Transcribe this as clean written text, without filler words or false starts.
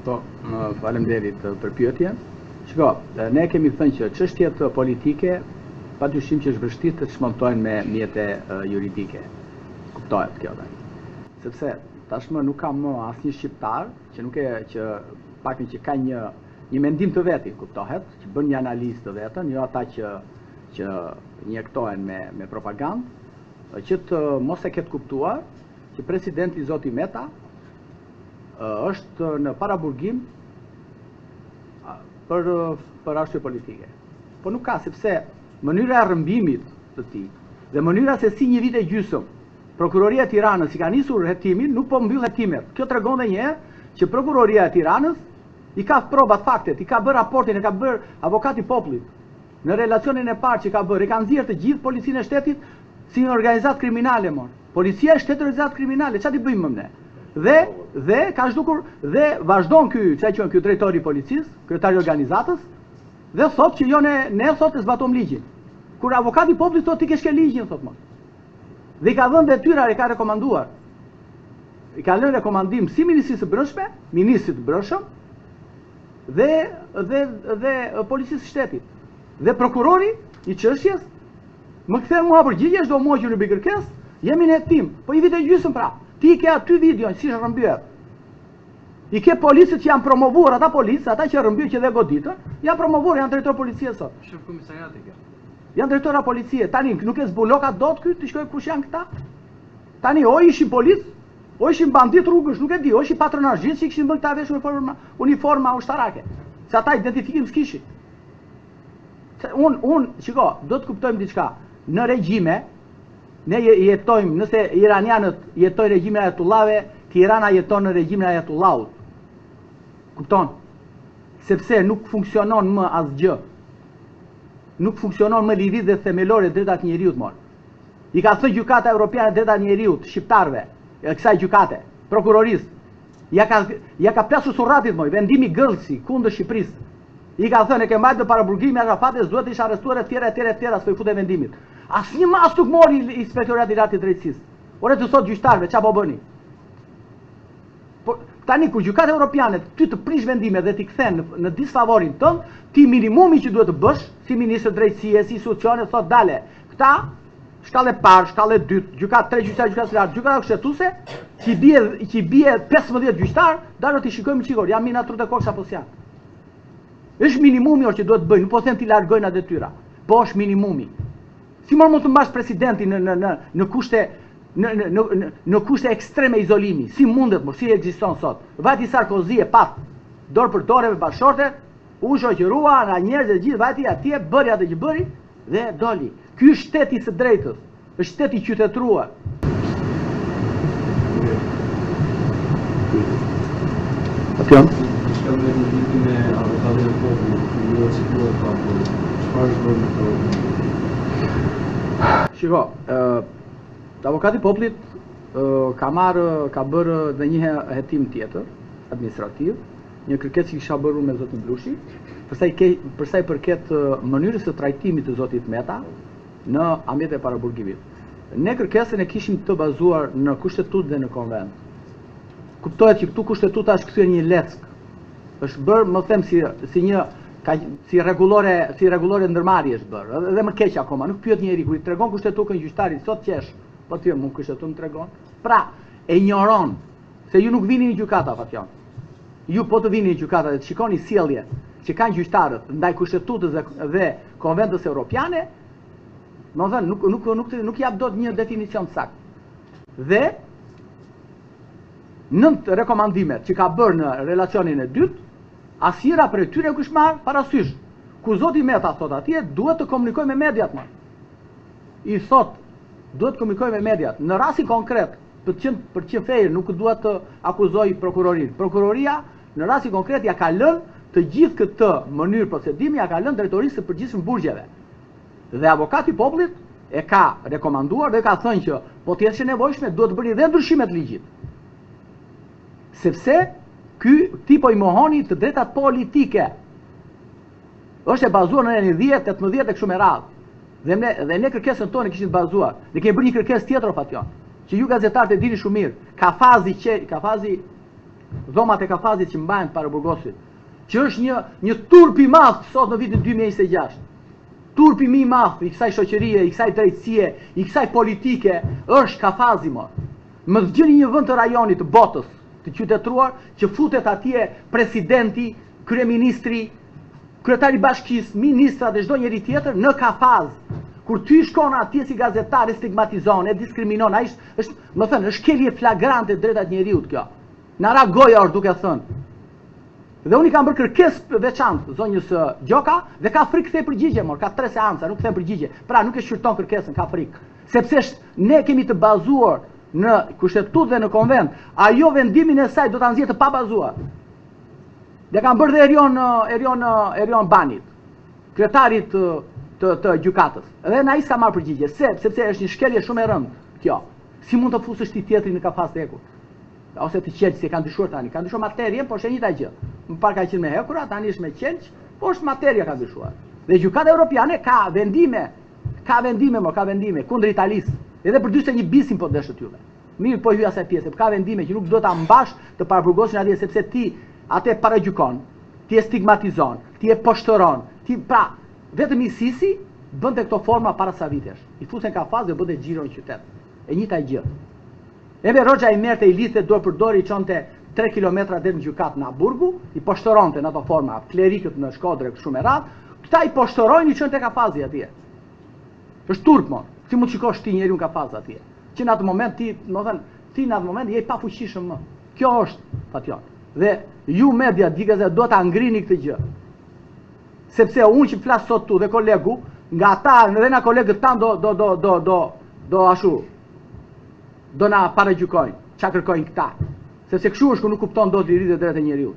Po, faleminderit për pyetjen. Shiko, ne kemi thënë që çështjet politike padyshim që është vështirë të çmontojnë me mjete juridike. Kuptohet kjo tani. Sepse tashmë nuk ka më asnjë shqiptar që nuk që paktën që ka një mendim të vetit, kuptohet, që bën një analizë të vetën, jo ata që injektohen me propagandë, që të mos e ketë kuptuar që presidenti Zoti Meta është në paraburgim për arsye politike. Po nuk ka, sepse mënyra e rrëmbimit të tij dhe mënyra se si një vit e gjysmë Prokuroria e Tiranës i ka nisur hetimin, nuk po mbyll hetimet. Kjo tregon edhe një herë që Prokuroria e Tiranës i ka probat, faktet, i ka bërë raportin, e ka bërë avokati popullit. Në relacionin e parë që ka bërë, i ka nxjerrë të gjithë policinë e shtetit si një organizatë kriminale, mon. Policia e shtetit organizatë kriminale, çfarë i bëjmë më ne? Dhe ka zhdukur dhe vazhdon ky drejtori i policisë, kryetari i organizatës, dhe thotë që jo ne thotë zbatojmë ligjin. Kur avokati i popullit thotë ti ke shkel ligjin, thotë më. Dhe i ka dhënë detyra, i ka rekomanduar. I ka lënë rekomandim si Ministrisë së Brendshme, Ministrit të Brendshëm dhe Policisë së Shtetit. Dhe prokurori i çështjes më kthen mua përgjigje, çdo muaj që në bëj kërkesë, jemi në hetim. Po i vit e gjysmë pra. Ti ke aty videon si është rrëmbyer. I ke policët që janë promovuar, ata policë, ata që rrëmbyer që dhe goditën, janë promovuar, janë drejtor policie sot. Shef komisariati kjo. Janë drejtora policie. Tani nuk e zbuloka dot ky, ti shkoj kush janë këta? Tani o ishin policë, o ishin bandit rrugësh, nuk e di, o ishin patronazhist që kishin bërë këta veshur uniforma ushtarake. Se ata identifikim s'kishin. Shiko, do të kuptojmë diçka. Në regjime, ne jetojmë, nëse iranianët jetojnë regjimin e Ajetullave, Tirana jeton në regjimin e Ajetullaut. Kupton? Sepse nuk funksionon më asgjë. Nuk funksionon më lidhjet dhe themelore drejtat njeriut mor. I ka thënë gjykata evropiane drejtat njeriut shqiptarëve, kësaj gjykate, prokurorisë. Ja ka plasur surratit moj, vendimi gëllësi kundër Shqipërisë. I ka thënë e ke mbajtur paraburgimin e Arafatit, duhet të ish arrestuar etj, s'po i futet vendimit. Asnjë mas nuk mori Inspektorati i Lartë i Drejtësisë. Ore të sot gjyqtarëve, çfarë po bëni? Po tani kur gjykata evropiane ty të prish vendime dhe t'i kthen në disfavorin tënd, ti minimumi që duhet të bësh si ministër drejtësie, si institucione, thot dale. Këta shkallë e parë, shkallë e dytë, gjykatë 3 gjyqtarë, gjykatës së lartë, gjykata kushtetuese, që bie 15 gjyqtar, dalë ti shikojmë çikor, jam mina trut e kokës apo s'janë. Është minimumi që duhet të bëjnë, nuk po them ti largojnë atë detyra, po është minimumi. Si mund të mbash presidentin në kushte ekstreme izolimi, si mundet më, si ekziston sot. Vati Sarkozy e pat dorë për dorë me bashorte, u shoqërua nga njerëz të gjithë vati atje, bëri atë që bëri dhe doli. Ky është shteti i së drejtës, është shteti i qytetëruar. Atjon. Shiko, avokati i popullit ka bërë dhe një hetim tjetër administrativ, një kërkesë që kisha bërë me zotin Blushi, përsa i përket mënyrës së trajtimit të zotit Meta në ambjente e paraburgimit. Ne kërkesën e kishim të bazuar në kushtetutë dhe në konvent. Kuptohet që këtu kushtetuta është kthyer një leck. Është bërë, më them si rregullore ndërmarrje është bërë, edhe më keq akoma, nuk pyet njeri kur i tregon kushtetutën gjyqtarit sot qesh, po ti mund kushtetutën tregon. Pra, e ignoron se ju nuk vini në gjykata fatjon. Ju po të vini në gjykata dhe të shikoni sjellje që kanë gjyqtarët ndaj kushtetutës dhe konventës europiane, më thënë nuk jap dot një definicion sakt. Dhe 9 rekomandimet që ka bërë në relacionin e dytë, asnjëra prej tyre kush marr parasysh. Ku zoti Meta thot atje, duhet të komunikoj me mediat më. I thot, duhet të komunikoj me mediat. Në rastin konkret, për që fejë nuk duhet të akuzoj prokurorin. Prokuroria, në rastin konkret, ja ka lënë të gjithë këtë mënyrë procedimi, ja ka lënë drejtorisë së përgjithshme burgjeve. Dhe avokati i popullit e ka rekomanduar dhe ka thënë që po të jetë nevojshme, duhet të bëni dhe ndryshime të ligjit. Sepse ti po i mohoni të drejtat politike. Është e bazuar në 10, 18 e kështu me radhë. Dhe ne kërkesën tonë kishim të bazuar. Ne kemi bërë një kërkesë tjetër fatjon, që ju gazetarët e dini shumë mirë. Ka fazi dhomat e Kafazit që mbajnë para Burgosit, që është një turp i madh sot në vitin 2026. Turpi më i madh i kësaj shoqërie, i kësaj drejtësie, i kësaj politike është Kafazi më. Më gjeni një vend të rajonit të botës, të qytetruar, që futet atje presidenti, kryeministri, kryetari i bashkisë, ministrat dhe çdo njeri tjetër në Kafaz. Kur ty shkon atje si gazetar e stigmatizon, e diskriminon, ai është, më thënë, është kelje flagrante drejtat e njeriut kjo. Na ra goja është duke thënë. Dhe unë i kam bërë kërkesë veçantë zonjës Gjoka dhe ka frikë kthe përgjigje, ka 3 seanca, nuk kthen përgjigje. Pra nuk e shqyrton kërkesën, ka frikë. Sepse ne kemi të bazuar në kushtetutë dhe në konvent, ajo vendimin e saj do ta nxjerrë të pabazuar. Dhe kam bërë dhe Erion Banit, kryetarit të gjykatës. Dhe na ai s'ka marrë përgjigje, sepse është një shkelje shumë e rëndë kjo. Si mund të fusësh ti tjetrin në Kafaz të Ekut? Ose të qelç, si kanë dyshuar tani. Kanë dyshuar materjen, por është e njëjta gjë. Më parë ka qenë me hekura, tani është me qelç, por është materja ka dyshuar. Dhe gjykata europiane ka vendime kundër Italisë. Edhe për 41 po dëshët juve. Mirë, po hyj asaj pjesë, ka vendime që nuk do ta mbash të paraburgosin atje sepse ti atë paragjykon, ti e stigmatizon, ti e poshtëron, ti pra vetëm i Sisi bënte këto forma para sa vitesh. I futen Kafaz dhe bënte xhiro në qytet. E njëjta gjë. Ebe Roxha i merte i lidhte dorë për dorë, i çonte 3 kilometra deri në gjykat në Hamburgu, i poshtëronte në ato forma klerikët në Shkodrë shumë e radh, këta i poshtërojnë i çonte Kafazi atje. Është turp mo. Si mund shikosh ti njeriu në Kafaz atje? Që në atë moment ti në atë moment je pa fuqishëm më. Kjo është patjon. Dhe ju media dikëse do ta ngrini këtë gjë. Sepse unë që flas sot tu dhe kolegu, nga ata dhe na kolegët tan do ashtu. Do na paragjykojnë, çka kërkojnë këta. Sepse kështu është ku nuk kupton dot liritë dhe drejtat e njeriut.